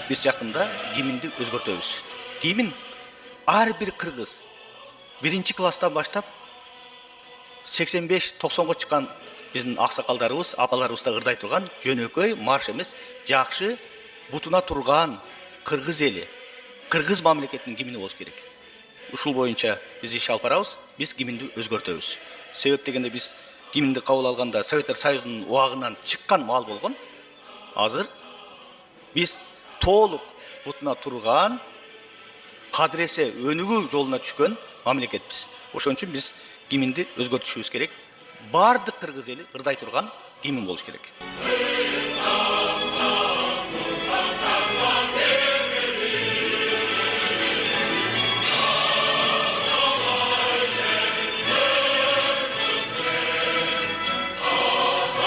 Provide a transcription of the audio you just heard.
Biz жақында гимнді өзгөртөбүз. Гимн ар бир кыргыз биринчи класстан баштап 85-90-га чыккан биздин аксакалдарыбыз, апаларыбыз да ырдай турган жөнөкөй марш эмес, жакшы бутуна турган кыргыз эли, кыргыз мамлекетинин гимни болуш керек. Ушул боюнча биз иш алып барабыз, биз гимнди өзгөртөбүз. Себеп дегенде биз гимнди кабыл алганда Советтер Союзунун убагынан чыккан мал болгон. Азыр биз толук бутуна турган, кадыресе өнүгүү жолуна түшкөн мамлекетпиз. Ошон үчүн биз гимнди өзгөртүшүбүз керек. Бардык кыргыз эли ырдай турган гимн болуш керек.